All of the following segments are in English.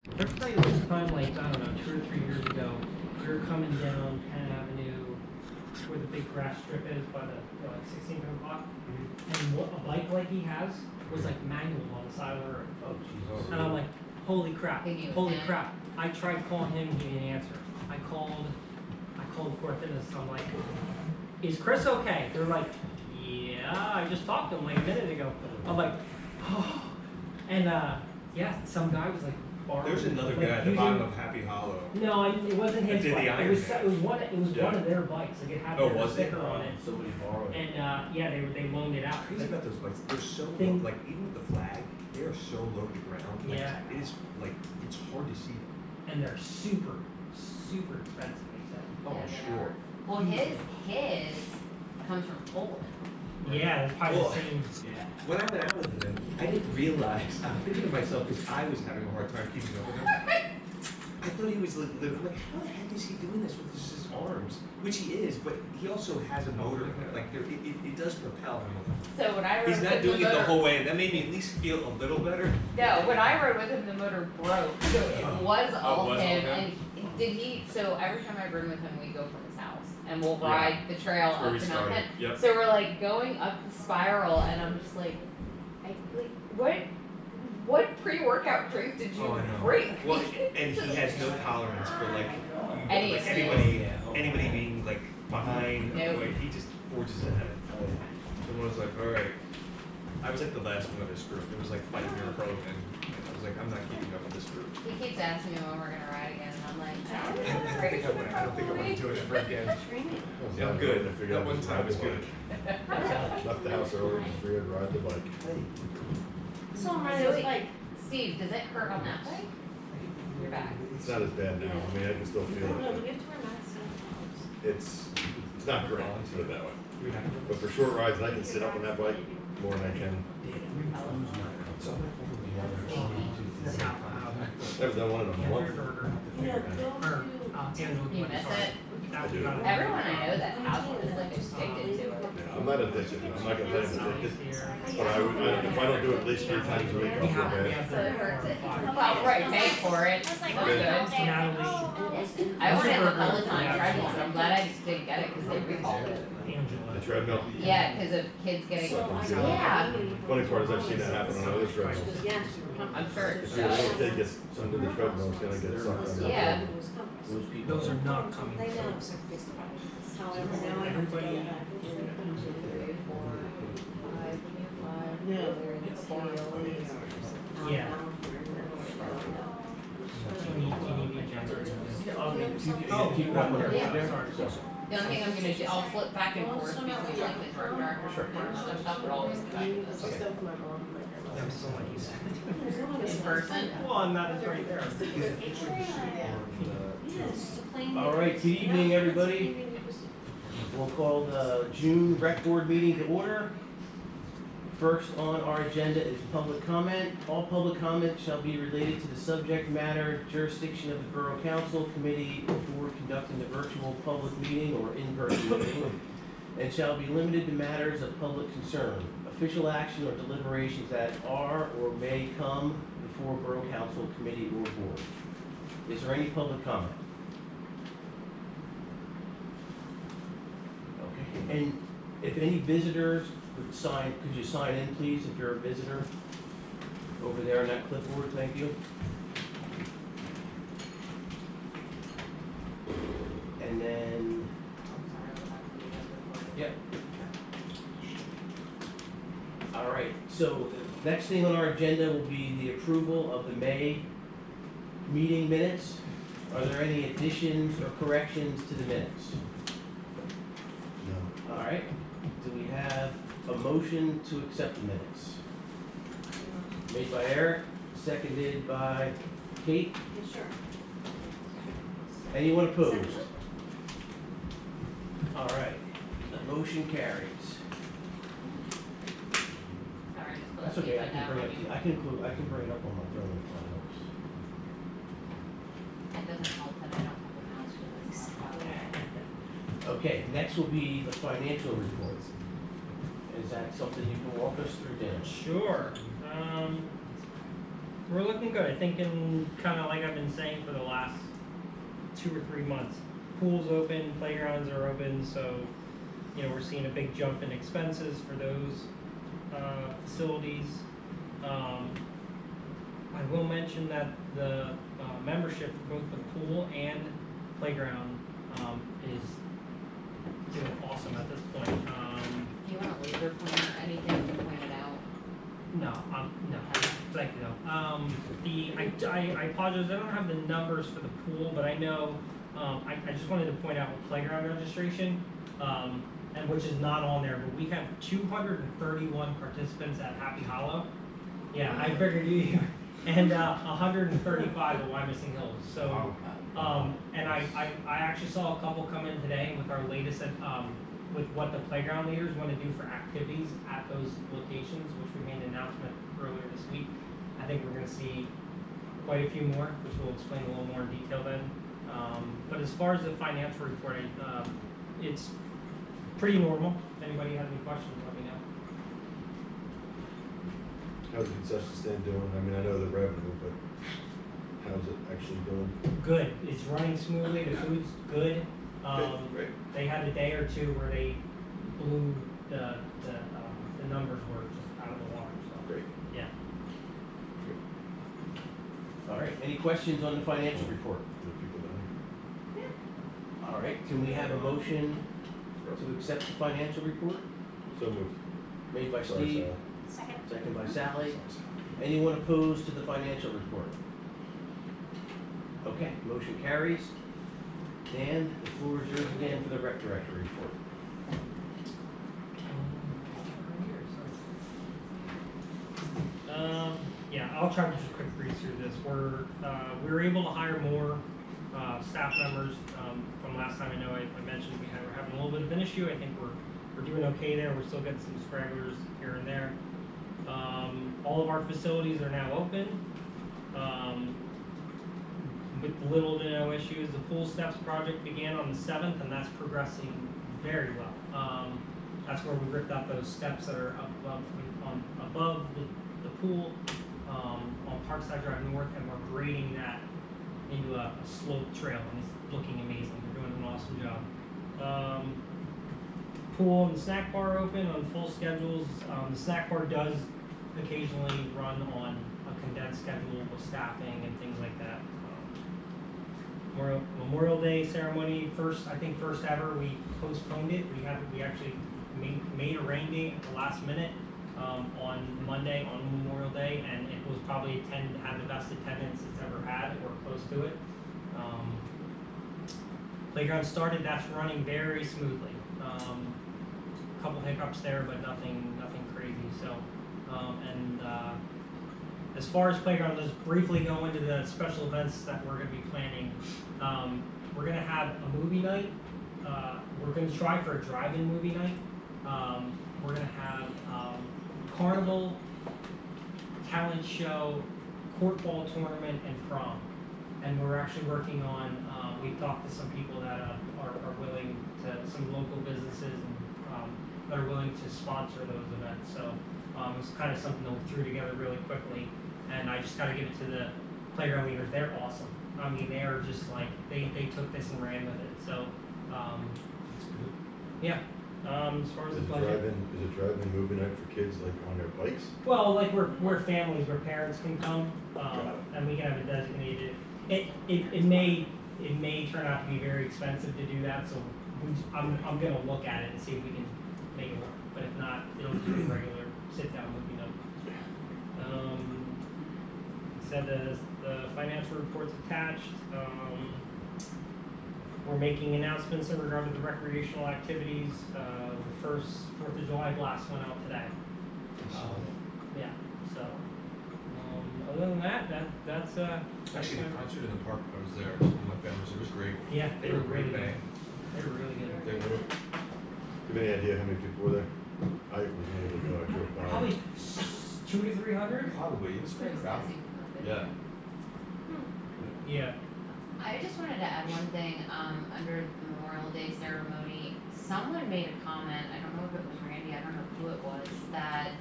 There's probably this time, like, I don't know, 2 or 3 years ago, we were coming down Penn Avenue where the big grass strip is by the, like, 16th o'clock. And what a bike like he has was like manual on the side of the road. Oh, jeez. And I'm like, holy crap, holy fan? crap. I tried calling him, he didn't answer. I called Core Fitness, and I'm like, is Chris okay? They're like, yeah, I just talked to him like a minute ago. I'm like, oh. And yeah, some guy was like, There's another guy at the bottom of Happy Hollow. No, it wasn't his Did the bike. Iron It was Man. one of their bikes. Like it had their was it? sticker on it. Somebody borrowed it. And yeah, they loaned it out. Crazy about those bikes. They're so low, like even with the flag, they are so low to the ground. Like, Yeah. it is like it's hard to see them. And they're super, super expensive. He said. Oh, Yeah, they sure. are. Well, his comes from Poland. Yeah, it's probably Well, the same. Yeah. When I went out with him, I didn't realize. I'm thinking to myself because I was having a hard time keeping up with him. I thought he was like, how the heck is he doing this with his arms? Which he is, but he also has a motor. Like it does propel him. So when I rode He's with not doing the it motor, the whole way, and that made me at least feel a little better. No, when I rode with him, the motor broke. So it was all was all him. him? And did he? So every time I rode with him, we go from his house and we'll Yeah. ride the trail That's where up we to Mount started. Penn. Yep. So we're like going up the spiral, and I'm just like, what pre-workout drink did you Oh, I know. drink? Well, and he has no tolerance for like Any like excuse. anybody being like behind. Nope. Like, he just forges ahead. Someone was like, all right. I was like the last one of this group. It was like 5 year pro, and I was like, I'm not keeping up with this group. He keeps asking me when we're gonna ride again, and I'm like, I don't think I want to do it ever again. Yeah, I'm good. That one time was good. Left the house early, just figured to ride the bike. So I'm So riding this wait, bike. Steve, does it hurt on that bike? Your back. It's not as bad now. I mean, I can still feel No, we it. have to wear masks. It's not great, let's put it that way. But for short rides, I can sit up on that bike more than I can. I haven't done one in a month. You know, go to. You miss it? I do. Everyone I know that has one is like addicted to it. Yeah, I'm not addicted. I'm not gonna tell you I'm addicted. But if I don't do it at least 3 times a week, I'll feel bad. So it hurts it. Well, right, pay for it. I was like, We're oh, good. Natalie. Oh, I wanted the Peloton treadmill, but I'm glad I just didn't get it because they recalled it. The treadmill. Yeah, because of kids getting, yeah, Funny part is I've seen that happen on other treadmills. Yeah. I'm sure it's If your little so. kid gets under the treadmill, it's gonna get sucked under. Yeah. Those are not coming. They know. However, now I have to go Everybody- back. Yeah. Do you need the agenda? The only thing I'm gonna do, I'll flip back and forth between like the drug director and other stuff, but always come back to this. I'm so like you said. In person. Well, I'm not as right there. All right, good evening, everybody. We'll call the June rec board meeting to order. First on our agenda is public comment. All public comment shall be related to the subject matter, jurisdiction of the Borough Council, committee, or board conducting the virtual public meeting or in-person meeting, and shall be limited to matters of public concern, official action or deliberations that are or may come before Borough Council, committee, or board. Is there any public comment? Okay, and if any visitors would sign, could you sign in, please, if you're a visitor? Over there on that clipboard, thank you. And then, yep. All right, so the next thing on our agenda will be the approval of the May meeting minutes. Are there any additions or corrections to the minutes? No. All right, do we have a motion to accept the minutes? Made by Eric, seconded by Kate. Sure. Anyone opposed? All right, the motion carries. Alright, just That's put okay, it I can bring it, I can bring it up on my phone if that helps. It doesn't help that I don't have a mouse for this. Okay, next will be the financial report. Is that something you can walk us through, Dan? Sure. we're looking good. I think in kind of like I've been saying for the last 2 or 3 months, pools open, playgrounds are open, so we're seeing a big jump in expenses for those facilities. I will mention that the membership for both the pool and playground is doing awesome at this point. Do you want a laser point or anything to point it out? No, thank you though. I apologize, I don't have the numbers for the pool, but I know, I just wanted to point out with playground registration, and which is not on there, but we have 231 participants at Happy Hollow. Yeah, I figured you, and 135 at Wyomissing Hills, so, and I actually saw a couple come in today with our latest, with what the playground leaders want to do for activities at those locations, which we made an announcement earlier this week. I think we're gonna see quite a few more, which we'll explain a little more in detail then. But as far as the financial report, it's pretty normal. If anybody has any questions, let me know. How's the concession stand doing? I mean, I know the revenue, but how's it actually doing? Good, it's running smoothly, the food's good. Great. They had a day or two where they blew the numbers were just out of the water, so. Great. Yeah. All right, any questions on the financial report? Good people down here. All right, can we have a motion to accept the financial report? So moved. Made by Sorry, Steve, Sal. Second. second by Sally. Anyone opposed to the financial report? Okay, motion carries. Dan, the floor is yours again for the rec director report. Yeah, I'll try to just quick breeze through this. We were able to hire more staff members from last time. I know I mentioned we're having a little bit of an issue. I think we're doing okay there. We're still getting some stragglers here and there. All of our facilities are now open. With little to no issues. The pool steps project began on the 7th, and that's progressing very well. That's where we ripped out those steps that are above the pool on Parkside Drive North, and we're grading that into a slope trail, and it's looking amazing. We're doing an awesome job. Pool and the snack bar open on full schedules. The snack bar does occasionally run on a condensed schedule with staffing and things like that. Memorial Day ceremony, first ever, we postponed it. We actually made a rain date at the last minute on Monday on Memorial Day, and it was probably had the best attendance it's ever had, or close to it. Playground started, that's running very smoothly. A couple hiccups there, but nothing crazy. So, as far as playground, let's briefly go into the special events that we're going to be planning. We're going to have a movie night. We're going to try for a drive-in movie night. We're going to have carnival, talent show, court ball tournament, and prom. And we're actually working on, we've talked to some people that are willing to, some local businesses that are willing to sponsor those events. So it's kind of something that we threw together really quickly. And I just got to give it to the playground leaders. They're awesome. I mean, they are just like, they took this and ran with it. So, yeah. As far as the budget. Is it drive-in movie night for kids, like on their bikes? Well, like we're families where parents can come, and we can have it designated. It may turn out to be very expensive to do that, so I'm gonna look at it and see if we can make it work. But if not, it'll just be a regular sit-down movie night. Said the financial report's attached. We're making announcements in regard to the recreational activities. The first 4th of July blast went out today. Yeah, so, other than that's Actually, the concert in the park, I was there with my family, so it was great. yeah, They were great band. They were really good. They were. Do you have any idea how many people were there? I wasn't able to go, I drove by. Probably 200 to 300. Probably, it was pretty crowded. Yeah. Yeah. I just wanted to add one thing, under the Memorial Day ceremony, someone made a comment, I don't know if it was Randy, I don't know who it was, that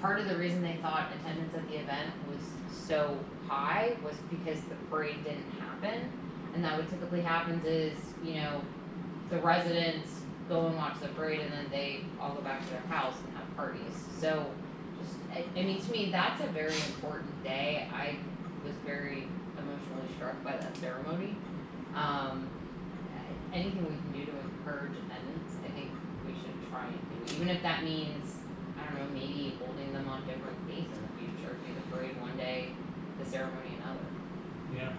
part of the reason they thought attendance at the event was so high was because the parade didn't happen. And that what typically happens is, you know, the residents go and watch the parade and then they all go back to their house and have parties. So just, I mean, to me, that's a very important day. I was very emotionally struck by that ceremony. Anything we can do to encourage attendance, I think we should try and do. Even if that means, I don't know, maybe holding them on different days in the future. Do the parade one day, the ceremony another. Yeah.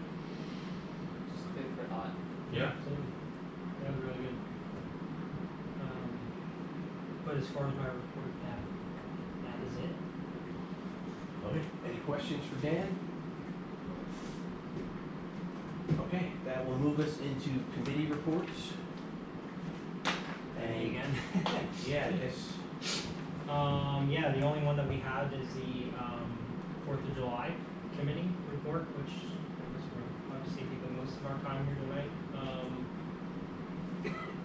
Just food for thought. Yeah. Absolutely. That was really good. But as far as my report, that is it. Okay, any questions for Dan? Okay, that will move us into committee reports. Hey again. Yeah, I guess, Yeah, the only one that we have is the 4th of July committee report, which I guess we're obviously taking most of our time here tonight.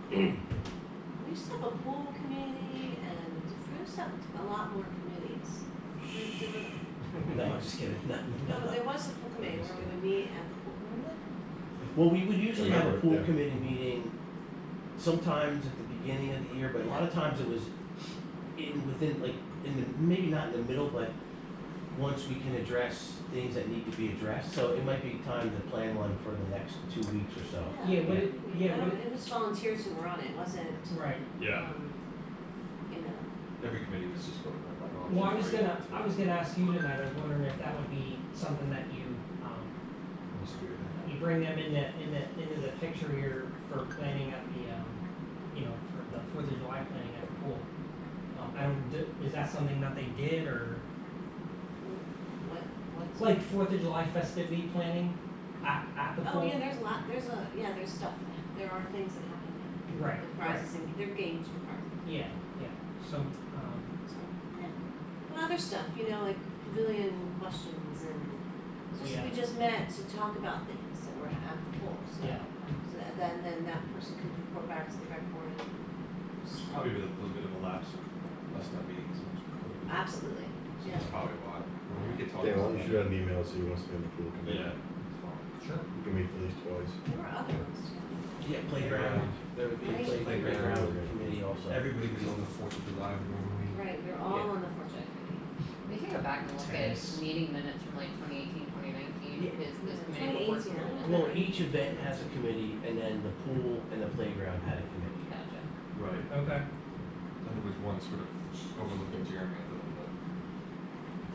We used to have a pool committee and we used to have a lot more committees. no, I'm just kidding. No, but there was a pool committee where we would meet at the pool, remember Well, we would usually have a pool Yeah. committee meeting sometimes at the beginning of the year, but a lot of times it was within, like, maybe not in the middle, but once we can address things that need to be addressed. So it might be time to plan one for the next 2 weeks or so. that? Yeah, but It was volunteers who were on it, it wasn't, Right. Yeah. You know. Every committee was just voted on by all. Well, I was gonna ask you tonight. I was wondering if that would be something that you you bring them into the picture here for planning at the for the 4th of July planning at the pool. Is that something that they did or What's like 4th of July festivity planning at the pool? Oh, yeah, there's a lot, there's stuff, there are things that happen. Right, The prizes and, there are games for prizes, Yeah. So so, yeah. And other stuff, you know, like pavilion questions and, Yeah. we just met to talk about things that were at the pool, so. Yeah. So then that person could report back to the rec board. Probably with a little bit of a lapse of us not meeting as much. Absolutely, So yeah. that's probably why. We could talk Dan, why about don't you shoot out an email so he wants to be on the pool committee? Yeah. It's fine. sure. You can meet at least twice. There were other ones too. Yeah, playground, there would be a Playground. playground committee also. Everybody was on the 4th of July normally. Right, we're all on the fortune. We can go back and look at Tennis. meeting minutes from like 2018, 2019, Yeah. because this committee reports. 2018, Well, each event has a committee, and then the pool and the playground had a committee. Gotcha. Right. Okay. I think it was one sort of overlooking Jeremy a little bit.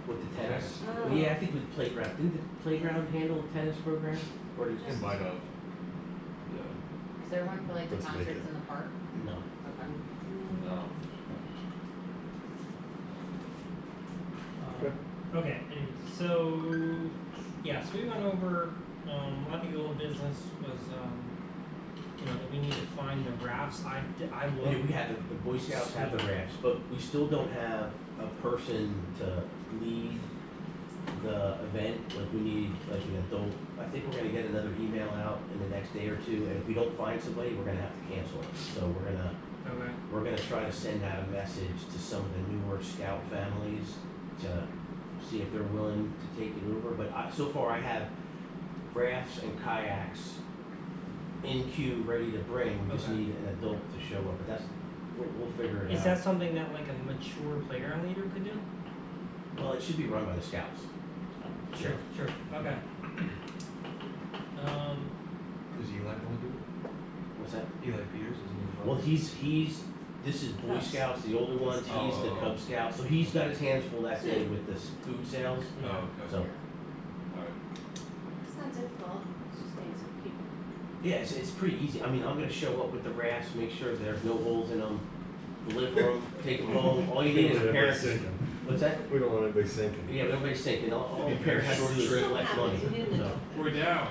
With the tennis? Oh. Well, yeah, I think with playground, didn't the playground handle the tennis program? Or did In light of, yeah, Is there one for like the Let's make concerts it. in the park? No. Okay. no. Okay, and so, yeah, so we went over, I think the old business was, that we need to find the rafts. I Yeah, looked. we had, the Boy Scouts have the rafts, but we still don't have a person to lead the event. Like, we need, like, an adult. I think we're gonna get another email out in the next day or two, and if we don't find somebody, we're gonna have to cancel it. So Okay. we're gonna try to send out a message to some of the newer scout families to see if they're willing to take it over. But so far I have rafts and kayaks in queue, ready to bring. We just Okay. need an adult to show up, but we'll figure it out. Is that something that like a mature playground leader could do? Well, it should be run by the scouts. Sure. Okay. Does Eli want to do it? What's that? Eli Peters, isn't he? Well, this is Boy Cubs. Scouts, the older ones, he's the Oh. Cub Scout, so he's got his hands full that day with the food sales. Oh, okay. So, Alright. It's not difficult, it's just getting some people. yeah, it's pretty easy. I mean, I'm gonna show up with the rafts, make sure there's no holes in them, deliver them, take them home. All you need is a pair of, what's that? We don't want anybody sinking. Yeah, nobody's thinking, all the parents have to do is Still collect money. happens, you didn't know. So, We're down.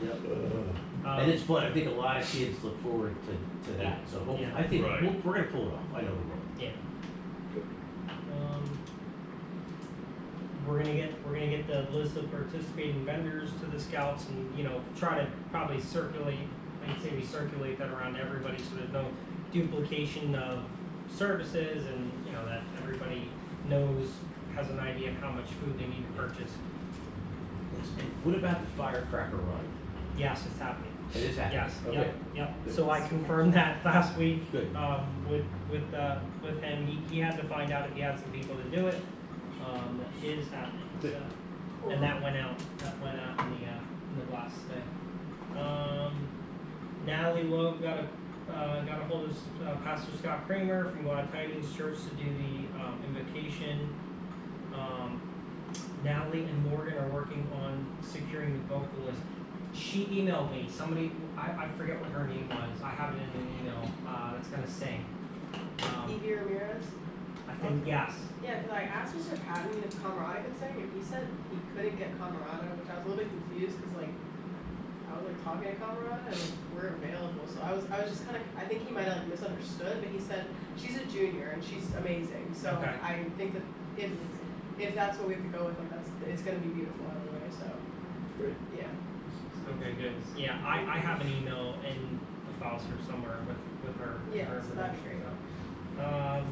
yep. Uh, And it's fun, I think a lot of kids look forward to that, so Yeah. I think Right. we're gonna pull it off, I know we will. Yeah. We're gonna get the list of participating vendors to the scouts and, try to probably circulate, I'd say we circulate that around to everybody so there's no duplication of services and, that everybody has an idea of how much food they need to purchase. And what about the firecracker run? Yes, it's happening. It is happening. Yes, Okay. yep. So I confirmed that last week, Good. with him. He had to find out if he had some people to do it. It is happening. Good. So, and that went out in the blast today. Natalie Loeb got a hold of Pastor Scott Kramer from God Tidings Church to do the invocation. Natalie and Morgan are working on securing the vocalist. She emailed me, I forget what her name was, I have it in an email, that's gonna sing. Evie Ramirez? I think, yes. Yeah, because I asked Mr. Patton if Camarada could sing, and he said he couldn't get Camarada, which I was a little bit confused, because like, I was like talking to Camarada, and like, we're available, so I was just kind of, I think he might have like, misunderstood, but he said, she's a junior, and she's amazing, so Okay. I think that if that's what we have to go with, like, it's gonna be beautiful anyway, so, Great. yeah. Okay, good. Yeah, I have an email in the files here somewhere with her. Yeah, her so that'd be information, so.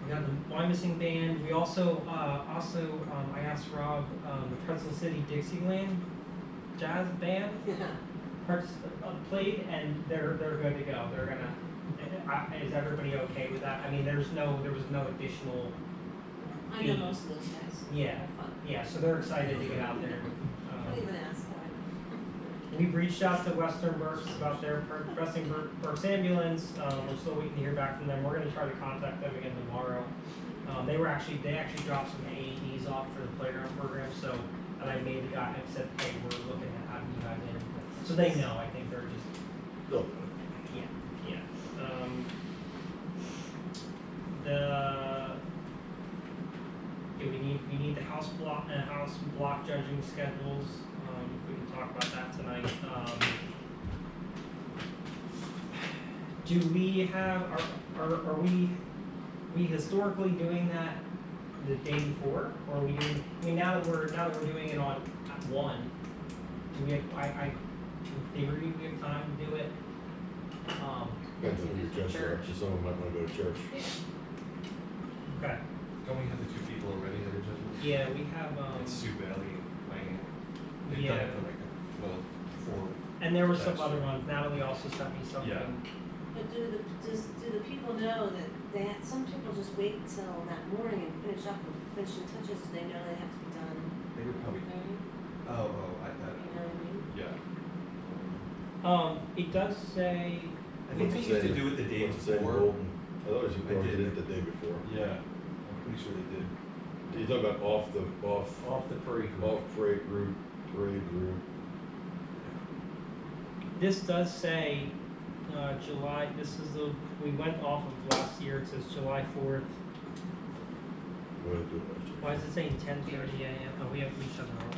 We got the Wyomissing band. We also, I asked Rob, the Pretzel City Dixieland Jazz Band played, and they're good to go. They're gonna. Is everybody okay with that? I mean, there was no additional. I know most of those guys. Yeah. Have fun. Yeah, so they're excited to get out there. Don't even ask. We've reached out to Western Berks about their Western Berks ambulance. We're still waiting to hear back from them. We're going to try to contact them again tomorrow. They actually dropped some AEDs off for the playground program. So, and I made the guy. I said, hey, we're looking at having you guys in. So they know. I think they're just Go. yeah. We need the house block judging schedules. We can talk about that tonight. Do we have are we historically doing that the day before, or are we doing? I mean, now that we're doing it on at 1, do we have? In theory, we have time to do it. Depends on who your judges are, 'cause someone might wanna go to church. Okay. Don't we have the 2 people already that are judges? Yeah, we have. It's Sue Bailey and Diane. They've Yeah. done it for like, 4. And there were some That's other true. ones. Natalie also sent me something. Yeah. But do the people know that some people just wait till that morning and finish up with finishing touches, so they know they have to be done. They were probably, You know oh, what I mean? yeah. It does say. I think they used to do it the day What's the saying, before. Golden? I thought it was I Golden did. did it the day before. Yeah, I'm pretty sure they did. You're talking about off Off the parade route. parade route. This does say July. We went off of last year. It says July 4th. We went to do it last year. Why is it saying 10:30 a.m.? Oh, we have each other on.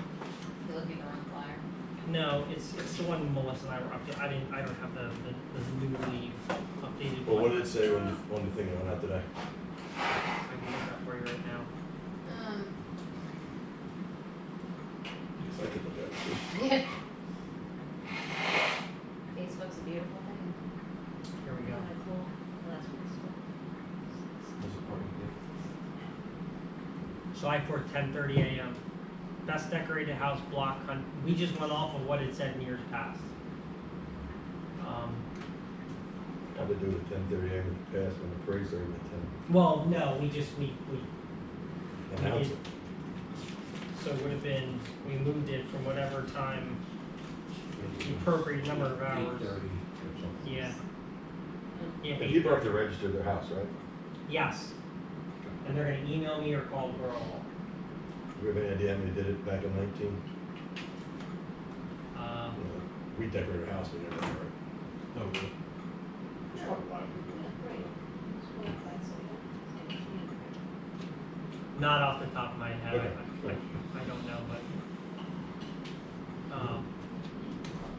You're looking at the wrong flyer. No, it's the one Melissa and I were up to. I don't have the newly updated Well, one. what did it say on the thing that went out today? I can look that for you right now. Yes, I could look at it too. Yeah. Facebook's a beautiful thing. Here we go. Kinda cool. Last week's cool. Was it part of it? July 4th, 10:30 a.m. Best decorated house block hunt. We just went off of what it said in years past. How'd they do it at 10:30 a.m. in the past when the parade started at Well, no, we 10? Announce it. so it would have been, we moved it from whatever time, the appropriate number of hours. 8:30 or something. Yeah. Yeah, And people have to 8:30. register their house, right? Yes. And they're gonna email me or call the girl. Do we have any idea how many did it back in 19? We decorated our house, we never, right? No, really? Yeah, great. It's one of the so yeah. Not off the top of my head, Okay. I don't know, but,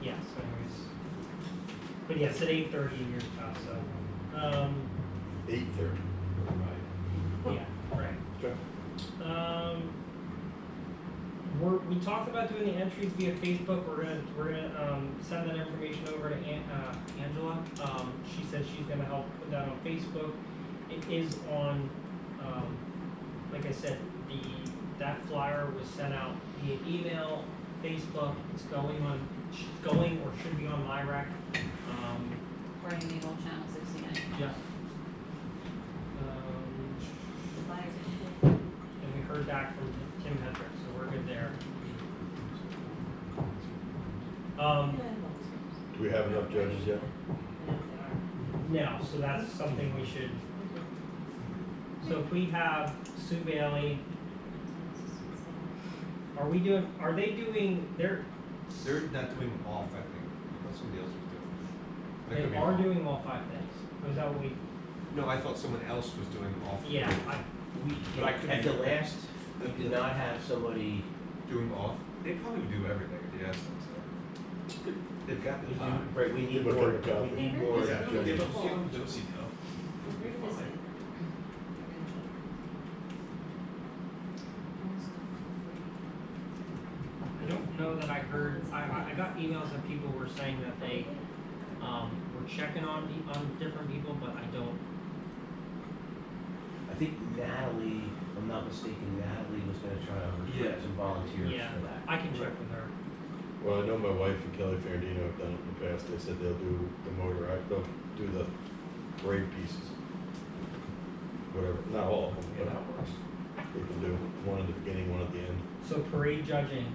yeah, so anyways. But yes, at 8:30 in years past, so, 8:30. Right. yeah, right. Okay. We talked about doing the entries via Facebook. We're gonna send that information over to Angela. She said she's gonna help put that on Facebook. it is on, like I said, that flyer was sent out via email, Facebook, it's going or should be on MyRec. According to Eagle Channel 69. Yeah. The flyers And we heard back from Tim Hendricks, so we're good there. Do we have enough judges yet? No, so that's something we should, so if we have Sue Bailey, are they doing, They're not doing off, I think. I thought somebody else was doing it. I could they be are wrong. doing all 5 days? Was that what we, No, I thought someone else was doing off. yeah, But I could At be- the last, we did not have somebody, Doing off. They probably would do everything if you asked them to. They've got the time. right, we need Give a more, cup of coffee. we need more Yeah, give judges. them, do it, you know. I don't know that I heard, I got emails that people were saying that they, were checking on different people, but I don't, I think Natalie, if I'm not mistaken, Natalie was gonna try to Yeah. recruit some volunteers yeah, for that. I can check with her. Well, I know my wife and Kelly Ferrandino have done it in the past. They said they'll do the motor act, they'll do the parade pieces. Whatever, not all of them, Yeah, but that works. they can do one at the beginning, one at the end. So parade judging,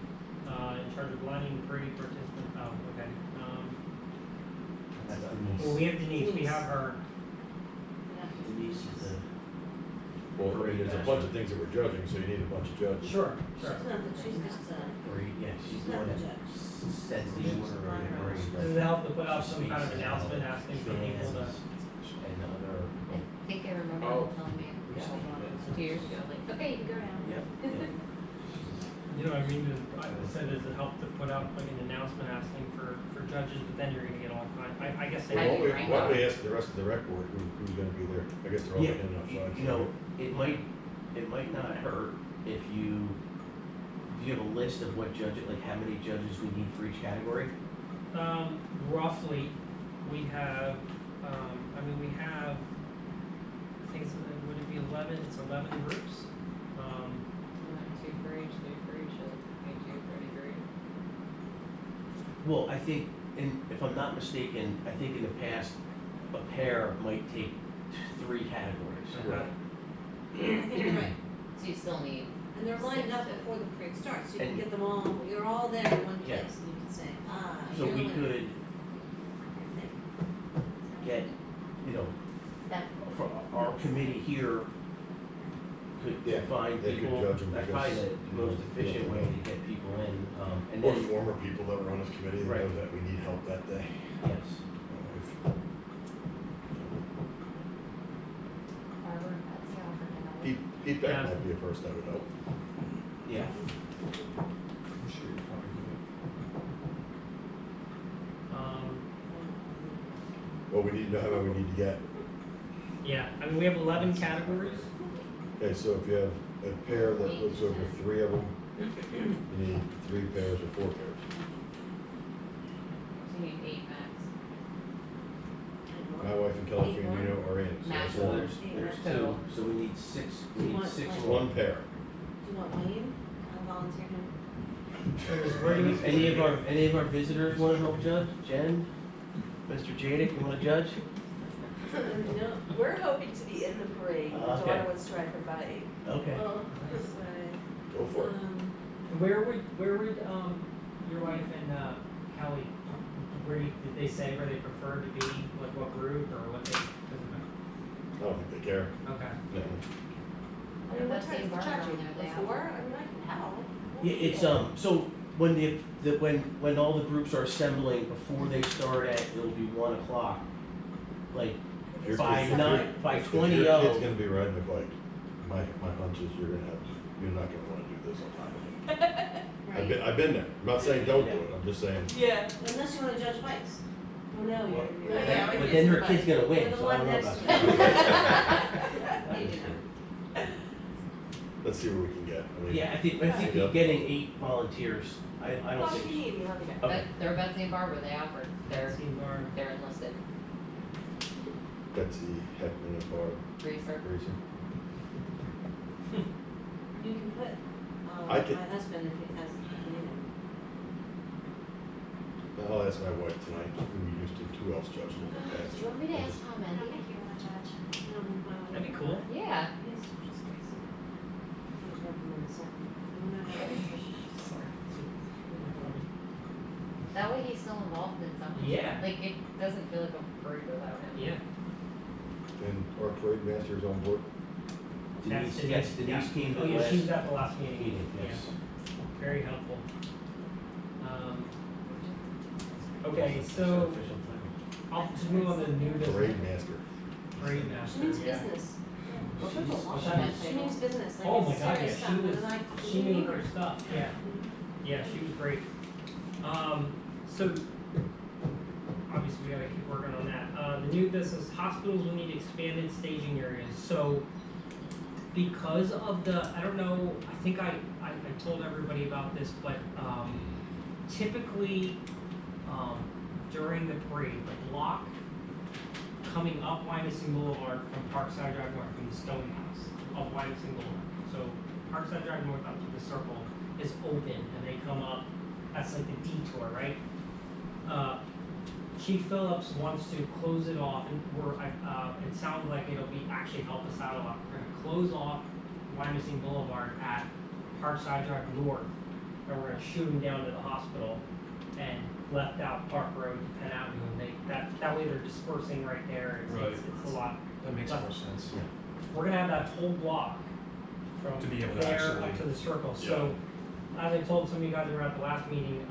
in charge of lining parade participant, oh, okay. That's Denise. Well, we have Denise, we have her, Denise is the, Well, I mean, there's a bunch of things that we're judging, so you need a bunch of judges. sure, She's sure. not the, she's just yeah, she's the not one the that judge. sets the order of the parade. Does it help to put out some kind of announcement asking for people to, And other, I think I remember Oh. them telling me 2 years ago, like, okay, you can go now. yep, yep. you know, what I mean, I said, does it help to put out like an announcement asking for judges, but then you're gonna get all kinds, I guess they. How Well, do why you rank don't we them? ask the rest of the rec board who's gonna be there? I guess they're all Yeah, in enough. you know, it might not hurt if do you have a list of what judges, like how many judges we need for each category? Roughly, we have, we have, I think it's, would it be 11, it's 11 groups? 2 for each, 3 for each, 2 for any grade. Well, I think, if I'm not mistaken, I think in the past, a pair might take 3 categories. Right. I think you're right. So you still need, And they're lined up 6 to- before the parade starts, so you can And- get them all, you're all there in one Yeah. place, and you can say, So you're we the winner. could get, that, for our committee here could Yeah, find they could people, judge 'em that's because, probably the most efficient way to get people in, and Or then, former people that were on this committee that know Right. that we need help that day. yes. Barbara and Betsy offered to help. Pete Beck Yeah. might be a person that would help. Yeah, I'm sure you're probably good. Well, we need to know how many we need to get. Yeah, we have 11 categories. Okay, so if you have a pair that looks over 3 of them, you need 3 pairs or 4 pairs. So you need 8 max. My wife and Kelly Ferrandino are in, so Max. that's so one. there's 2, so we need 6, Do you want, like- One pair. Do you want Wayne, I'll volunteer him. Where do we? any of our visitors wanna help judge? Jen? Mr. Jadick, you wanna judge? No, We're hoping to be in the parade, Okay. Joanna wants to ride her bike. Okay. this way. Go for it. Where would your wife and Kelly, did they say where they prefer to be, like what group or what they, I don't think they care. okay. No. I mean, what Betsy time's and the Barbara charging, on there, they before? I mean, I can help. Yeah, it's, so when when all the groups are assembling, before they start it'll be 1 o'clock. Like, If your by kid- nine, by if 20 your kid's oh, gonna be riding a bike, my hunch is you're not gonna wanna do this on time. Right. I've been there. I'm not saying don't do it, I'm just saying, Yeah. Unless you wanna judge bikes. Oh, no, Well, you're. Yeah, but my then her kid's kid's gonna win, You're the so I don't one know next about to that. Maybe not. let's see what we can get. I mean, Yeah, I think Yep. getting 8 volunteers, I don't What do you think, need, you have to get. Okay. But they're Betsy and Barbara, they offered, they're Betsy and Barb. enlisted. Betsy, Heckman, and Barb Research. Reason. You can put, I could- my husband if he has, if you need him. I'll ask my wife tonight, who used to, who else judged in the Do past. you want me to ask Tom Mendy? That'd be cool. Yeah. That way he's still involved in something. Yeah. Like, it doesn't feel like a parade without him. Yeah. And our parade master is on board. Denise, That's yes, Denise yeah. came to Oh, the yeah, last she was at the last meeting. meeting, yes. Yeah. Very helpful. Okay, so Official title. I'll just move on to the new business. Parade master. Parade She master, means yeah. business. What's that? She means business, Oh like my it's god, yeah, serious she stuff, was, and like. she knew her stuff, yeah. Yeah, she was great. So, obviously we gotta keep working on that. The new business, hospitals will need expanded staging areas, so because of the, I don't know, I think I told everybody about this, but, typically, during the parade, the block coming up Wyomissing Boulevard from Parkside Drive North, from the Stone House, up Wyomissing Boulevard. So Parkside Drive North up to the circle is open and they come up, that's like the detour, right? Chief Phillips wants to close it off and it sounds like it'll be, actually help us out a lot. We're gonna close off Wyomissing Boulevard at Parkside Drive North and we're gonna shoot them down to the hospital and left out Park Road to Penn Avenue, and that way they're dispersing right there, it's a lot. That makes more sense. We're gonna have that whole block from To be able to there actually- up to the circle, so, as I told some of you guys who were at the last meeting,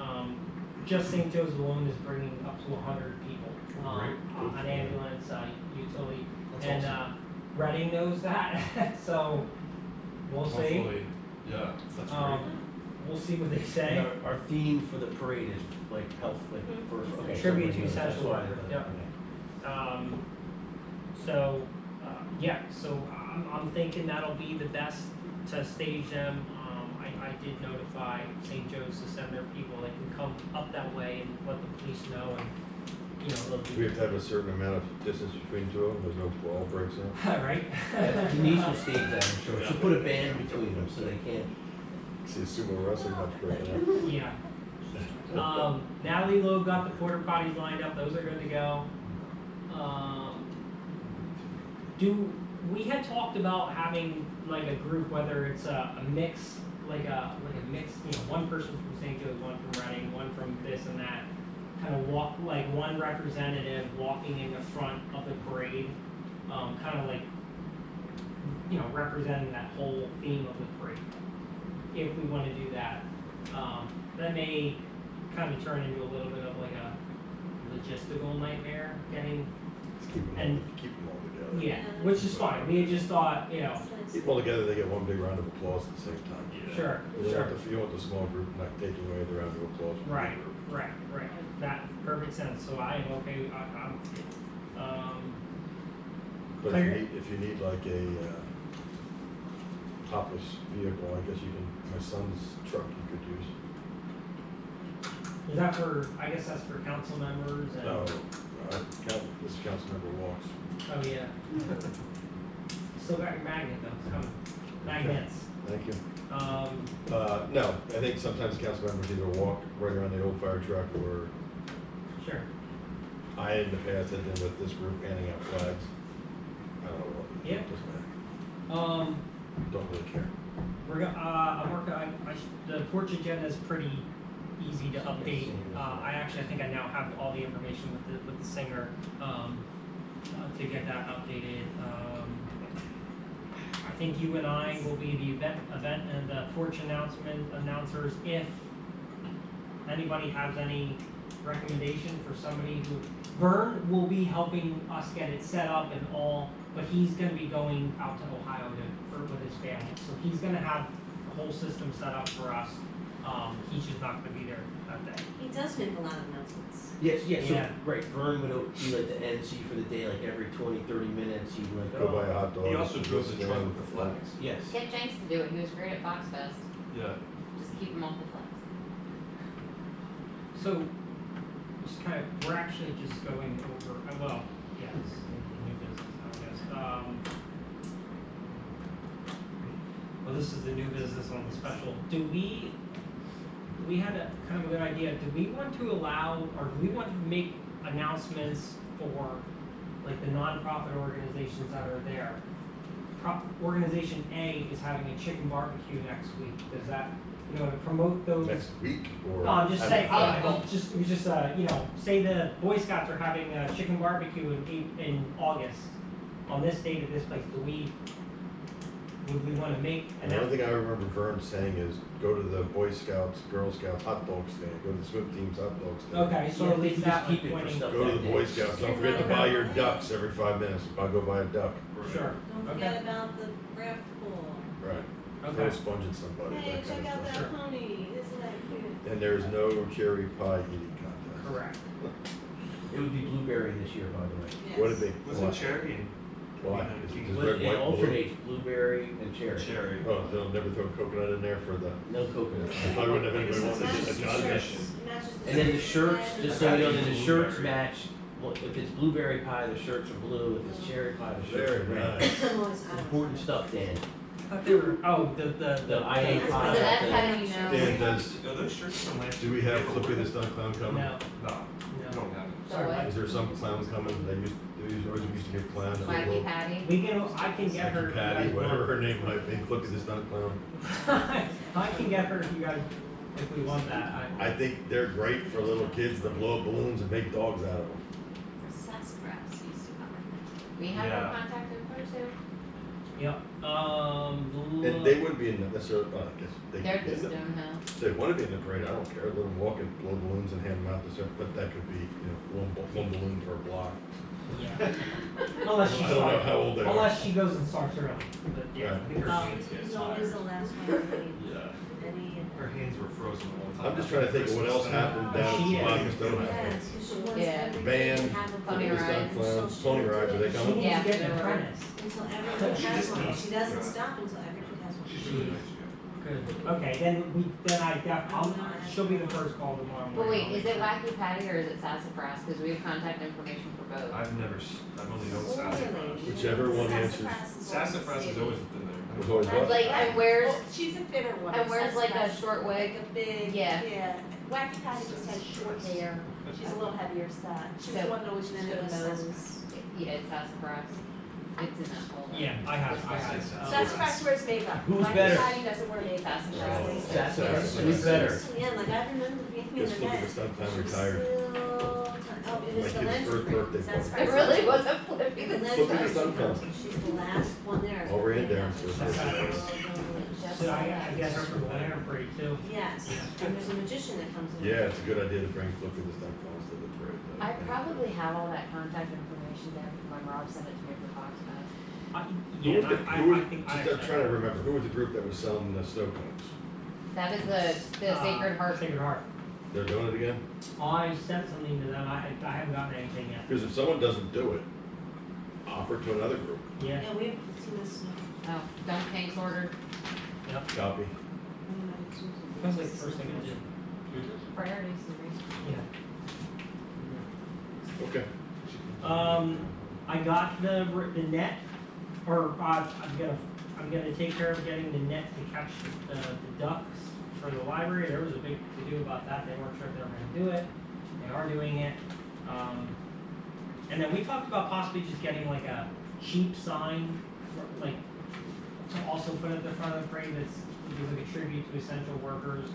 just St. Joe's alone is bringing up to 100 people. Great. An ambulance, utility, That's and, awesome. Reading knows that, so, we'll see. Hopefully, yeah, that's great. We'll see what they say. And our theme for the parade is like health, like first, okay. so Tribute we're to doing- that's essential why I worker, thought- yep. okay. So, yeah, so I'm thinking that'll be the best to stage them. I did notify St. Joe's to send their people, they can come up that way and let the police know and, you know, Do we have to have a certain amount of distance between two of them, there's no ball breaks out? right? Denise will stage that, I'm sure. She'll put a band between them so they can't. See a sumo wrestling match breaking out. Yeah. Natalie Lowe got the porta potties lined up, those are good to go. We had talked about having like a group, whether it's a mix, like a mix, you know, one person from St. Joe's, one from Reading, one from this and that, kind of walk, like one representative walking in the front of the parade, kind of like, you know, representing that whole theme of the parade. If we want to do that, that may kind of turn into a little bit of like a logistical nightmare, getting, Just keep And- them all together. yeah, which is fine, we had just thought, you know, Keep them all together, they get one big round of applause at the same time. sure, You don't sure. want you want the small group not taking away the round of applause from the Right, big group. right, that perfect sense, so I am okay, But Clear. if you need like a topless vehicle, I guess you can, my son's truck you could use. is that for, I guess that's for council members and, No, this council member walks. oh yeah. Still got your magnet though, it's coming, magnets, Thank you. um, No, I think sometimes council members either walk right around the old fire truck or sure, I in the past had been with this group handing out flags. I don't know what. Yeah. Doesn't matter. Don't really care. we're gonna, I'm working, the porch agenda is pretty easy to update. I think I now have all the information with the singer, to get that updated. I think you and I will be the event and the porch announcers. If anybody has any recommendation for somebody who, Vern will be helping us get it set up and all, but he's gonna be going out to Ohio with his family, so he's gonna have the whole system set up for us. He's just not gonna be there that day. He does make a lot of announcements. Yes, yes, so, Yeah. right, Vern would be like the MC for the day, like every 20-30 minutes, he'd be like, Go buy oh, a hot dog. He also just drove the stand. truck with the flags. yes. Get Jenks to do it, he was great at Fox Fest, Yeah. just keep him off the flags. So, just kind of, we're actually just going over, well, yes, new business. well, this is the new business on the special. We had a kind of a good idea. Do we want to allow, or do we want to make announcements for like the nonprofit organizations that are there? Organization A is having a chicken barbecue next week. Does that, to promote those? Next week or? No, I'm just saying, Yeah. say the Boy Scouts are having a chicken barbecue in August, on this date at this place, would we wanna make And the only announcements? thing I remember Vern saying is, go to the Boy Scouts, Girl Scouts hot dog stand, go to the swim team's hot dog stand. Okay, so Yeah, at we least can that just keep was it for pointing. stuff. Go to the Boy Scouts, don't forget to buy your Okay. ducks every 5 minutes, go buy a duck. Sure, Don't okay, forget about the raft pool. Right. Throw okay. a sponge at somebody, Hey, that check kind out of that stuff. Sure. pony, isn't that cute? And there's no cherry pie eating contest. Correct. It would be blueberry this year, by the way. Yes. What did they? Was why? it cherry and? Why? King? Is But red, it white, blue? alternates blueberry and cherry. Cherry. Oh, they'll never throw coconut in there for the, No coconut. I probably wouldn't have anybody want to Matches get the a shirts, contest. matches the And then the shirts, shirts, and just so you know, then the shirts Blueberry. match. Well, if it's blueberry pie, the shirts are blue. If it's cherry pie, the shirts are Very red. nice. It's Important stuff, Dan. I thought they were, The IA That's pie. So that's the- how you know. Dan, does, Are those shirts from last do year? we have Flippy the Stunt Clown no, coming? No, we no. don't have it. Sorry, what? Is there some clown coming? They always used to get clown. Wacky Patty. I can get her. if you Patty, guys whatever want. her name might be, Flippy the Stunt Clown. I can get her if you guys, if we want that. I think they're great for little kids that blow up balloons and make dogs out of them. Sassafras used to come. We have Yeah. our contact info too. Yep, And they wouldn't be in the, necessarily, I guess they They're could be the in the, Stonehouse. if they wanna be in the parade, I don't care, let them walk and blow balloons and hand them out to certain, but that could be, one balloon per block. yeah. Unless she I don't know starts, how old they are. unless she goes and starts her own, but yeah. Right. I think her- He's always the last one, Yeah. Eddie. Her hands were frozen the whole time. I'm just trying to think of what else happened down She at the bottom is. of Stonehouse. Yes, 'cause she wants Yeah. everything Band, to have a Pony Flippy the Stunt rides. Clowns, pony rides, are they She coming? needs Yeah, to get they're an right. apprentice. Until everyone She has just one, needs- she doesn't right. stop until everyone has one. She's really nice, Good, okay, she'll be the first call tomorrow morning. But wait, is it Wacky Patty or is it Sassafras? Because we have contact information for both. I've only known Oh, Sassafras. really? Whichever one answers. Sassafras has always been there. Was always what? Like, and where's, Well, she's a bitter one. and where's like a Sassafras. short wig? Like a big, Yeah. yeah. Wacky Patty just has short hair. She's a little heavier set. She's the So- one that always And used then to it go was nose. Sassafras. Yeah, it's Sassafras. It's in that folder. Yeah, I have. Sassafras wears makeup. Who's Wacky better? Patty doesn't wear makeup. Sassafras. Sassafras, who's better? Yeah, like I remember being in Guess the Flippy net. the Stunt Clown She was retired. still, oh, it My was the kid's Lynch first group. birthday That's party. It really was a flippy. The Lynch Flippy the group, Stunt Clown. she's the last one there. Over and down, so That's it's- right. So I guess her for the winter parade too. Yes, and there's a magician that comes in. Yeah, it's a good idea to bring Flippy the Stunt Clowns to the parade. though. I probably have all that contact information there when Rob sent it to me for Fox Fest. Who was the, I who was, think just I'm trying to remember, who was the group that was selling the snow cones? That is the Sacred Heart. Sacred Heart. They're doing it again? I sent something to them, I haven't gotten anything yet. Because if someone doesn't do it, offer it to another group, Yeah, Yeah, we've seen this. Oh, Dunk Tank's ordered. copy. that's like the first thing I did. Priorities, series. Yeah. Okay. I got the net, or I'm gonna take care of getting the net to catch the ducks for the library. There was a big to-do about that, they weren't sure if they were gonna do it, they are doing it. And then we talked about possibly just getting like a cheap sign, for, like, to also put at the front of the parade that's, would be like a tribute to essential workers.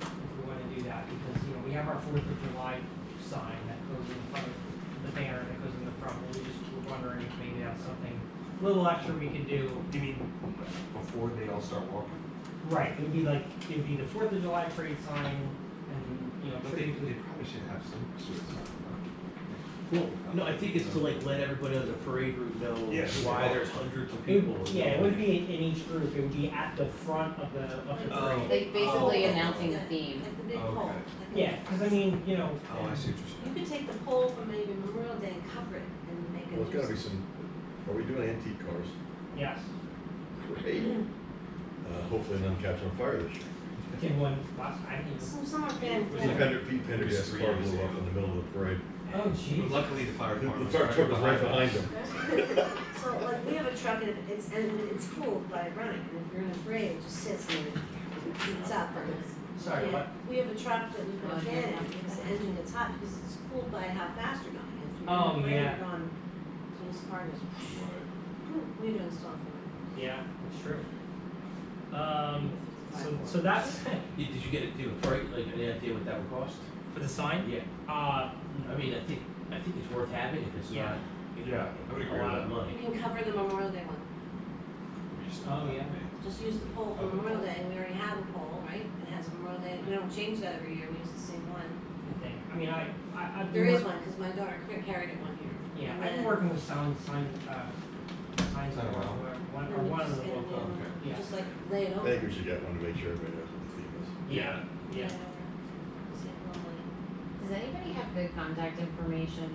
If we wanna do that, because, we have our 4th of July sign that goes in front of the banner that goes in the front, and we're wondering if maybe that's something, a little extra we could do. You mean before they all start walking? Right, it would be the 4th of July parade sign, and, But they tribute to- probably should have some sort of sign. Well, no, I think it's to like let everybody on the parade route know Yeah. why there's hundreds of It people. would- yeah, it wouldn't be in each group, it would be at the front of the Oh. parade. They basically Oh, announcing the like theme. Like the big Okay. pole. Yeah, cause I mean, Oh, I see what you're You saying. could take the pole from maybe Memorial Day and cover it and make it. Well, there's gotta be some, are we doing antique cars? yes, Great. Hopefully none catch on fire this year. did one last, I didn't even. Some are fan. Pete Pendergast's car blew up in the middle of the parade. Oh, jeez. Luckily, the fire The department fire truck was right behind us. them. So like we have a truck and it's cooled by running, and if you're in a parade, it just sits and it heats up. Sorry, Yeah, what? We have a truck that we put a fan in because the engine gets hot because it's cooled by how fast you're going. If you're Oh, in a parade, yeah. you're going, so this car goes, we do install for it. Yeah, it's true. So that's Did you get it, do a price, like any idea what that would cost? for the sign. Yeah, I mean, I think it's worth having if it's Yeah. not, Yeah, I would agree a lot with of money. You can cover the Memorial Day one. Oh, yeah. Just use the pole for Memorial Day, and we already have a pole, right? It has a Memorial Day, we don't change that every year, we use the same one. I think. I mean, I've There been is work- one, cause my daughter carried it one year. Yeah, And I've been then- working with signs Sign a while. one and or we one of just the get it local. in, Yeah. just like lay it I over. think we should get one to make sure everybody knows what the theme is. Yeah. Yeah. Save a little money. Does anybody have good contact information?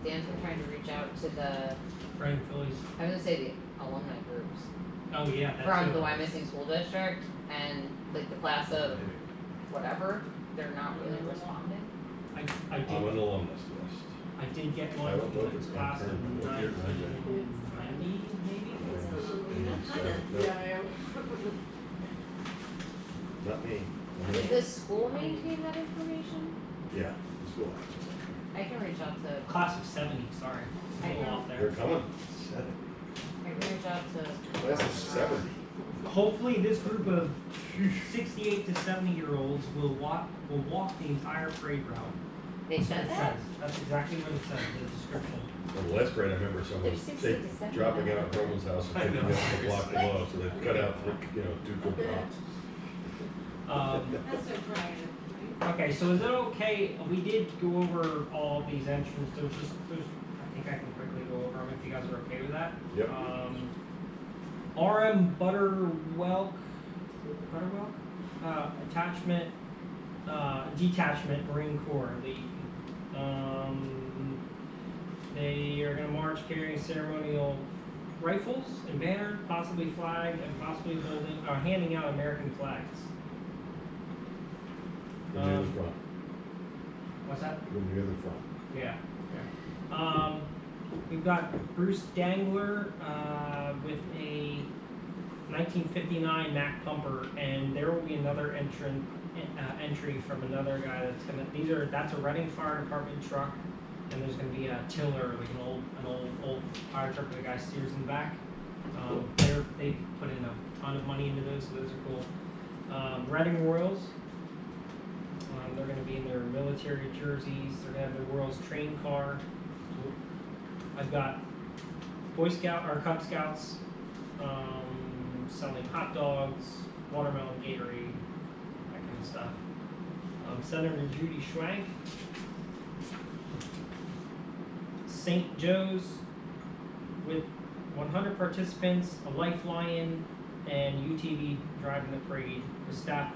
Dan's been trying to reach out to the, Frank Phillies. I was gonna say the alumni groups Oh, yeah. That's from it. the Wyomissing School District and like the class of whatever, they're not really responding. I I'm did. an alumnus list. I did get I one don't know from if it's the class of concurrent, but what year is it? 1990, maybe. Yeah, I am. Not me. Does the school maintain that information? Yeah, the school. I can reach out to, Class of 70. Sorry, a little off They're there. coming. 70. I can reach out to, Class of 70. Hopefully, this group of 68 to 70-year-olds will walk the entire parade route. they That's said what it that? says. That's exactly what it says in the description. In the last grade, I remember someone There's 60 to 70 dropping now. out of Roman's house and I taking know. it up the block below, so they cut out, two good blocks. That's their prerogative, right? Okay, so is it okay, we did go over all these entrances, I think I can quickly go over them if you guys are okay with that. Yep. RM detachment, Marine Corps, they are gonna march carrying ceremonial rifles and banners, possibly flag, and possibly handing out American flags. Go near the front. What's that? Go near the front. Yeah. We've got Bruce Dangler with a 1959 Mack pumper, and there will be another entry from another guy that's a Reading Fire Department truck, and there's gonna be a tiller, like an old fire truck that the guy steers in the back. They put in a ton of money into those, so those are cool. Reading Royals. They're going to be in their military jerseys. They're going to have their Royals train car. I've got Boy Scout or Cub Scouts selling hot dogs, watermelon Gatorade, that kind of stuff. Senator Judy Schwank. St. Joe's with 100 participants, a lifeline, and UTV driving the parade. The staff